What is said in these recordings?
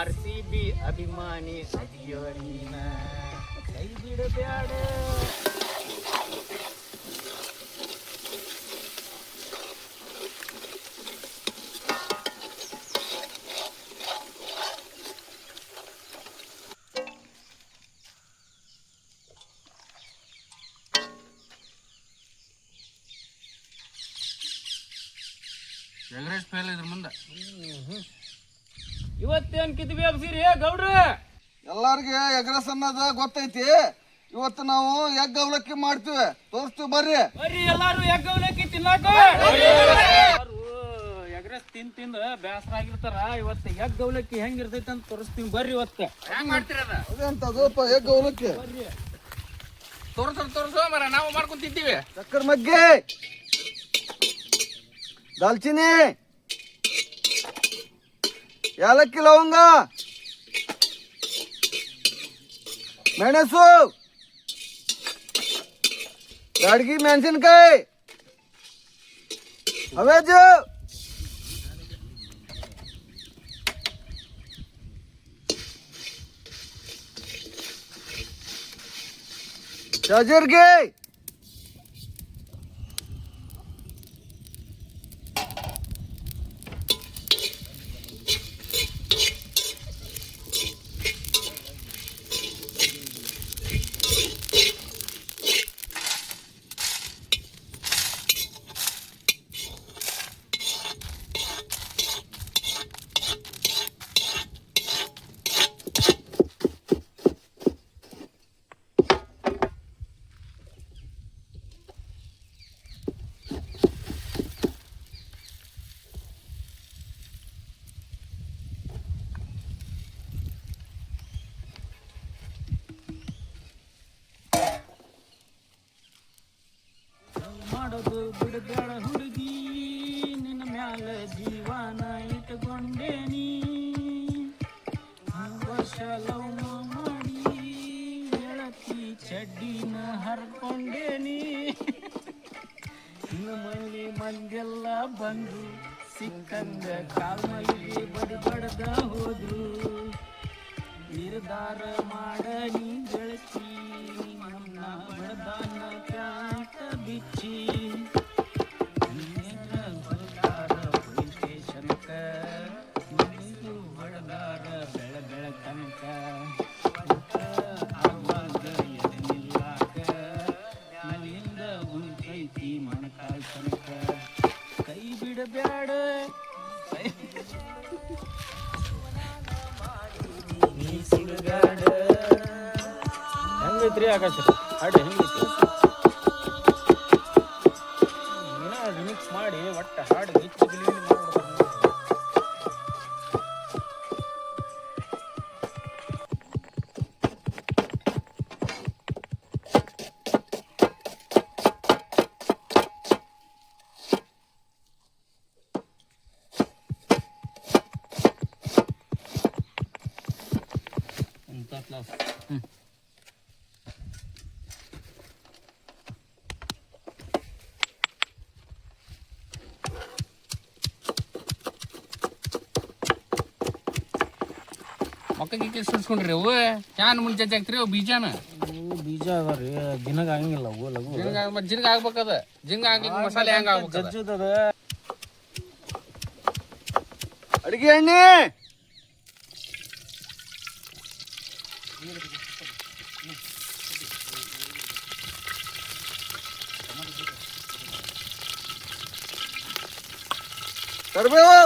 RCB ಅಭಿಮಾನಿ ಅದಿಯೋ ನೀನ ಕೈ ಬಿಡಬ್ಯಾಡ. ಎಗ್ರೆಸ್ ಫೇಲ್ ಇದ್ರ ಮುಂದೆ ಇವತ್ತೇನ್ ಕಿತ್ವಿ ಹಬ್ಸಿರಿ ಗೌಡ್ರ? ಎಲ್ಲಾರ್ಗೆ ಎಗ್ರೆಸ್ ಅನ್ನೋದ ಗೊತ್ತೈತಿ. ಇವತ್ತು ನಾವು ಎಗ್ ಅವಲಕ್ಕಿ ಮಾಡ್ತೀವಿ, ತೋರಿಸ್ತೀವಿ ಬರ್ರಿ. ಬರ್ರಿ ಎಲ್ಲಾರು ಎಗ್ ಅವಲಕ್ಕಿ ತಿನ್ನಾಕ. ಎಗ್ರೆಸ್ ತಿಂದ ಬೇಸರ ಆಗಿರ್ತಾರ. ಇವತ್ತು ಎಗ್ ಅವಲಕ್ಕಿ ಹೆಂಗಿರ್ತೈತಿ ಅಂತ ತೋರಿಸ್ತೀವಿ ಬರ್ರಿ. ಇವತ್ತು ಹೆಂಗ್ ಮಾಡ್ತಿರದ ಅದೇಂತದಪ್ಪ ಎಗ್ ಅವಲಕ್ಕಿ? ಬರ್ರಿ ತೋರ್ಸೋ ಮರ, ನಾವು ಮಾಡ್ಕೊಂತಿದ್ದೀವಿ. ಚಕ್ಕರ್ ಮಗ್ಗಿ, ದಾಲ್ಚಿನಿ, ಏಲಕ್ಕಿ, ಲವಂಗ, ಮೆಣಸು, ಬ್ಯಾಡಗಿ ಮೆಣಸಿನ್ಕಾಯಿ, ಹವೇಜು, ಜೀರಿಗೆ, ಮಾಡೋದು ಬಿಡಬೇಡ ಹುಡುಗಿ, ನಿನ್ನ ಮ್ಯಾಲ ಜೀವನ ಇಟ್ಕೊಂಡೇನಿ. ವರ್ಷ ಲವ್ ಮಾಡಿ ಎಳತಿ ಚಡ್ಡಿನ ಹರ್ಕೊಂಡೇನಿ. ಇನ್ನು ಮನೆ ಮಂದೆಲ್ಲ ಬಂದು ಸಿಕ್ಕಂಗ ಕಾಲ್ಮೈಲಿ ಬಡದ ಹೋದ್ರು. ನಿರ್ಧಾರ ಮಾಡ ನೀ ಗೆಳತಿ, ನನ್ನ ಬಡದಾನ ಪ್ಯಾಂಟ ಬಿಚ್ಚಿ. ಬಡದಾರ ಸ್ಟೇಷನ್ಕ, ನಿನಗೂ ಬಡದಾರ ಬೆಳತನಕ. ಆವಾಗ ಎದನಿಲ್ಲಾಕ, ನನ್ನಿಂದ ಉಂಟೈತಿ ಮಣಕಾಲ್ ತನಕ. ಕೈ ಬಿಡಬ್ಯಾಡ, ಹೆಂಗೈತ್ರಿ ಆಕಾಶ ಹಾಡು? ಹೆಂಗೈತಿ ರಿಮಿಕ್ಸ್ ಮಾಡಿ ಒಟ್ಟ ಹಾಡು ಹೆಚ್ಚು ಮಾಡ್ಬಿಡ್ತಾರೆ. ಮಕ್ಕ ಗಿಕ್ಕ ಸುಡ್ಸ್ಕೊಂಡ್ರಿ ಅವು ಯಾನ್ ಮುಂಚೆ ಹಾಕ್ತಿರಿ ಅವು ಬೀಜಾನ? ಬೀಜ ಅದ ರೀ, ಜಿನಗ ಆಗಂಗಿಲ್ಲ ಅವು ಲಘು. ಜಿಂಗ ಆಗ್ಬೇಕದ. ಜಿಂಗ ಆಗ್ಲಿಕ್ಕೆ ಮಸಾಲೆ ಹೆಂಗ ಆಗ್ಬೇಕು? ಜಜ್ಜದ ಅಡಿಗೆ ಎಣ್ಣೆ, ಕರಿಬೇವು,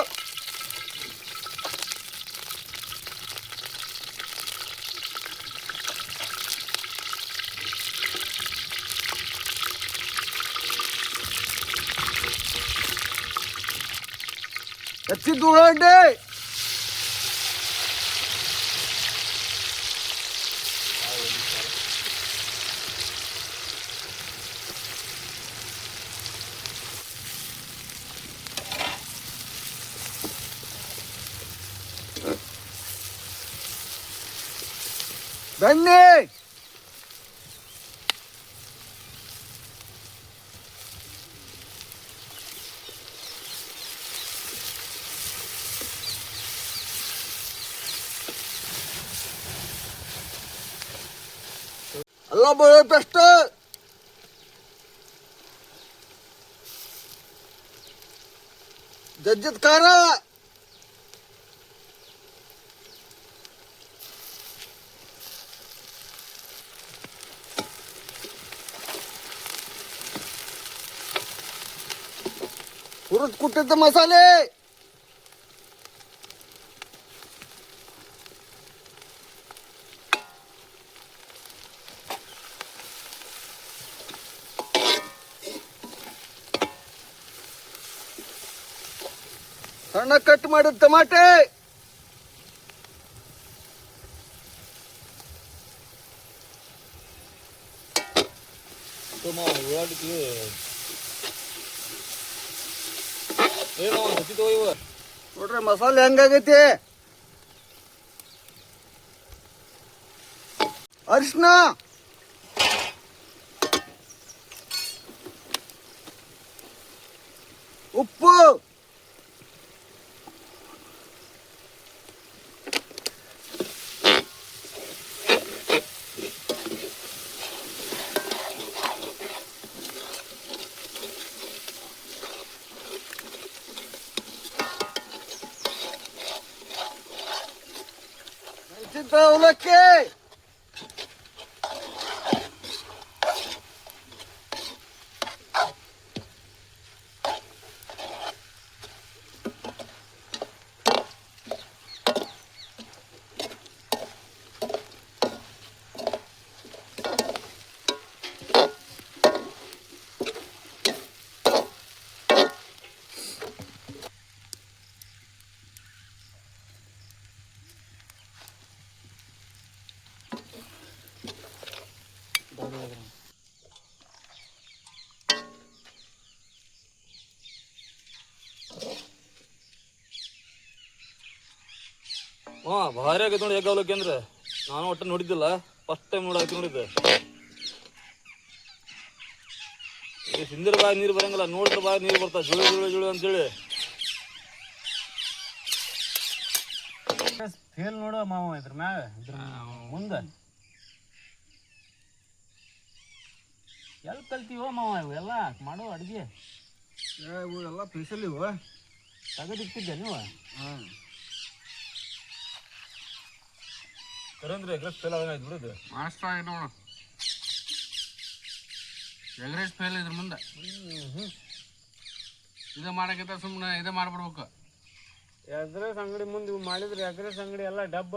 ಹೆಚ್ಚಿದ ಉಳ್ಳಾಗಡ್ಡೆ, ಬೆಣ್ಣೆ, ಎಲ್ಲ ಬೆಳೆಯುತ್ತಷ್ಟ. ಜಜ್ಜಿದ ಖಾರ, ಹುರಿದ್ ಕುಟ್ಟಿದ್ದ ಮಸಾಲೆ, ಸಣ್ಣ ಕಟ್ ಮಾಡಿದ ಟಮಾಟೆ, ನೋಡ್ರಿ ಮಸಾಲೆ ಹೆಂಗಾಗೈತಿ. ಅರಿಶಿನ, ಉಪ್ಪು, ಅವಲಕ್ಕಿ, ಭಾರಿ ಆಗೈತೆ ನೋಡಿ ಎಗ್ ಅವಲಕ್ಕಿ ಅಂದ್ರೆ. ನಾನು ಒಟ್ಟು ನೋಡಿದ್ದಿಲ್ಲ, ಫಸ್ಟ್ ಟೈಮ್ ನೋಡಿದ್ದೆ. ಹಿಂದಿರ ಬಾಯಿ ನೀರು ಬರಂಗಿಲ್ಲ, ನೋಡಿದ್ರ ಬಾಯಿ ನೀರು ಬರ್ತಾವ, ಜುಳು ಜುಳು ಜುಳು ಅಂತೇಳಿ. ಫೇಲ್ ನೋಡುವ ಮಾವ ಇದ್ರ ಮ್ಯಾಗ ಮುಂದೆ ಎಲ್ಲಿ ಕಲ್ತೀವೋ ಮಾವ ಇವೆಲ್ಲ ಮಾಡೋ ಅಡುಗೆ. ಇವು ಎಲ್ಲ ಸ್ಪೆಷಲ್ ಇವು. ತೆಗೆದಿಟ್ಟಿದ್ದೆ ನೀವು? ಹಾಂ, ಕರೆಂದ್ರೆ ಎಗ್ರೆಸ್ ಫೇಲ್ ಆದಂಗೆ ಆಯ್ತು ಬಿಡುದು. ಮಸ್ತ್ ಆಗಿ ನೋಡು, ಎಗ್ರೆಸ್ ಫೇಲ್ ಇದ್ರ ಮುಂದೆ. ಇದು ಮಾಡಕ್ಕಿಂತ ಸುಮ್ಮನೆ ಇದೇ ಮಾಡ್ಬಿಡ್ಬೇಕು. ಎಗ್ರೆಸ್ ಅಂಗಡಿ ಮುಂದೆ ಮಾಡಿದ್ರೆ ಎಗ್ರೆಸ್ ಅಂಗಡಿ ಎಲ್ಲ ಡಬ್ಬ.